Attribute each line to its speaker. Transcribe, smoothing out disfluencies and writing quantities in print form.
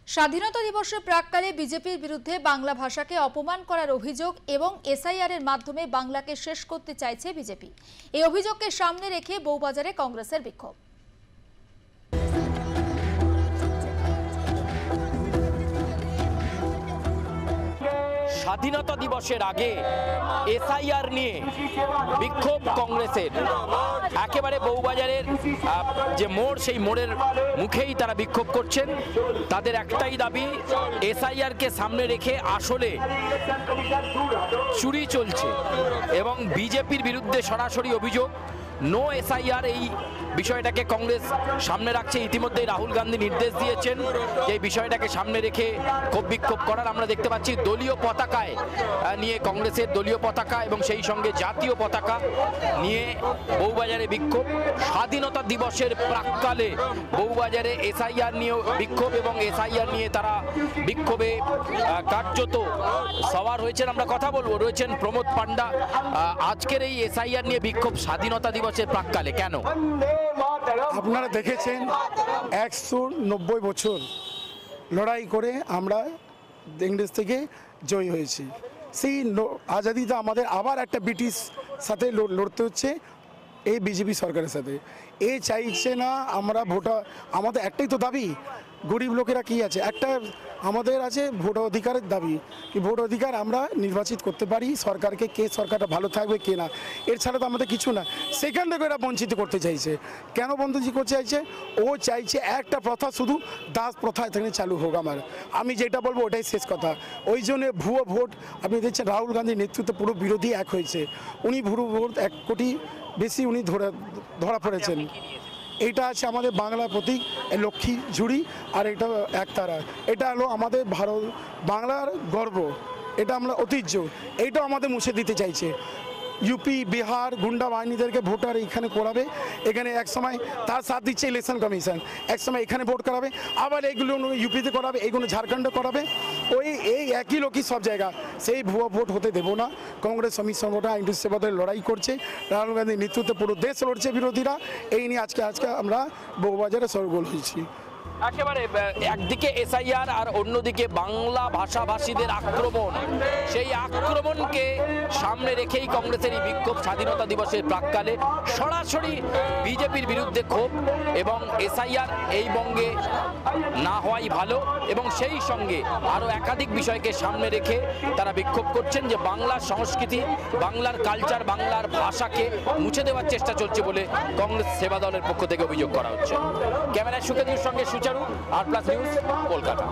Speaker 1: স্বাধীনতা দিবসের প্রাক্কালে বিজেপির বিরুদ্ধে বাংলা ভাষাকে অপমান করার অভিযোগ এবং এসআইআর এর মাধ্যমে বাংলাকে শেষ করতে চাইছে বিজেপি। এই অভিযোগকে সামনে রেখে বউবাজারে কংগ্রেসের বিক্ষোভ।
Speaker 2: স্বাধীনতা দিবসের আগে এসআইআর নিয়ে বিক্ষোভ কংগ্রেসের। একেবারে বউবাজারের যে মোড়, সেই মোড়ের মুখেই তারা বিক্ষোভ করছেন। তাদের একটাই দাবি, এসআইআর কে সামনে রেখে আসলে চুরি চলছে এবং বিজেপির বিরুদ্ধে সরাসরি অভিযোগ নো এসআইআর। এই বিষয়টাকে কংগ্রেস সামনে রাখছে। ইতিমধ্যে রাহুল গান্ধী নির্দেশ দিয়েছেন যে এই বিষয়টাকে সামনে রেখে ক্ষোভ বিক্ষোভ করার। আমরা দেখতে পাচ্ছি দলীয় পতাকায় নিয়ে কংগ্রেসের দলীয় পতাকা এবং সেই সঙ্গে জাতীয় পতাকা নিয়ে বউবাজারে বিক্ষোভ। স্বাধীনতা দিবসের প্রাক্কালে বউবাজারে এসআইআর নিয়ে বিক্ষোভ এবং এসআইআর নিয়ে তারা বিক্ষোভে কার্যত সওয়ার হয়েছেন। আমরা কথা বলবো, রয়েছেন প্রমোদ পান্ডা। আজকের এই এসআইআর নিয়ে বিক্ষোভ স্বাধীনতা দিবসের প্রাক্কালে কেন?
Speaker 3: আপনারা দেখেছেন 190 বছর লড়াই করে আমরা ইংরেজ থেকে জয়ী হয়েছি। সেই আজাদিতে আমাদের আবার একটা ব্রিটিশ সাথে লড়তে হচ্ছে এই বিজেপি সরকারের সাথে। এ চাইছে না আমরা ভোটার, আমাদের একটাই তো দাবি, গরিব লোকেরা কি আছে, একটা আমাদের আছে ভোট অধিকারের দাবি, কি ভোট অধিকার আমরা নির্বাচিত করতে পারি সরকারকে, কে সরকারটা ভালো থাকবে কে না। এর ছাড়া তো আমাদের কিছু না। সেখান থেকে এরা বঞ্চিত করতে চাইছে। কেন বঞ্চিত করতে চাইছে? ও চাইছে একটা প্রথা, শুধু দাস প্রথা এখানে চালু হোক। আমি যেটা বলবো ওটাই শেষ কথা। ওই জন্য ভুয়ো ভোট আপনি দেখছেন, রাহুল গান্ধীর নেতৃত্বে পুরো বিরোধী এক হয়েছে। উনি ভুয়ো ভোট 1 কোটি বেশি উনি ধরা পড়েছেন। এটা আছে আমাদের বাংলার প্রতীক লক্ষ্মী ঝুড়ি, আর এটা একতারা। এটা হলো আমাদের ভারত বাংলার গর্ব, এটা আমরা ঐতিহ্য, এইটাও আমাদের মুছে দিতে চাইছে। ইউপি বিহার গুন্ডা বাহিনীদেরকে ভোটার এখানে করাবে, এখানে এক সময় তার সাথ দিচ্ছে ইলেকশন কমিশন, এক সময় এখানে ভোট করাবে, আবার এইগুলো ইউপিতে করাবে, এইগুলো ঝাড়খণ্ডে করাবে। এই একই লোকই সব জায়গা। সেই ভুয়ো ভোট হতে দেবো না। কংগ্রেস শ্রমিক সংগঠন আইন সেবাদের লড়াই করছে, রাহুল গান্ধীর নেতৃত্বে পুরো দেশ লড়ছে বিরোধীরা। এই নিয়ে আজকে আমরা বউবাজারে সরগোল হয়েছি।
Speaker 2: একেবারে একদিকে এসআইআর আর অন্যদিকে বাংলা ভাষাভাষীদের আক্রমণ। সেই আক্রমণকে সামনে রেখেই কংগ্রেসের এই বিক্ষোভ স্বাধীনতা দিবসের প্রাক্কালে। সরাসরি বিজেপির বিরুদ্ধে ক্ষোভ এবং এসআইআর এই বঙ্গে না হওয়াই ভালো, এবং সেই সঙ্গে আরও একাধিক বিষয়কে সামনে রেখে তারা বিক্ষোভ করছেন যে বাংলার সংস্কৃতি, বাংলার কালচার, বাংলার ভাষাকে মুছে দেওয়ার চেষ্টা চলছে বলে কংগ্রেস সেবা দলের পক্ষ থেকে অভিযোগ করা হচ্ছে। ক্যামেরায় সুখেন্দুর সঙ্গে সুচারু, আর প্লাস নিউজ, কলকাতা।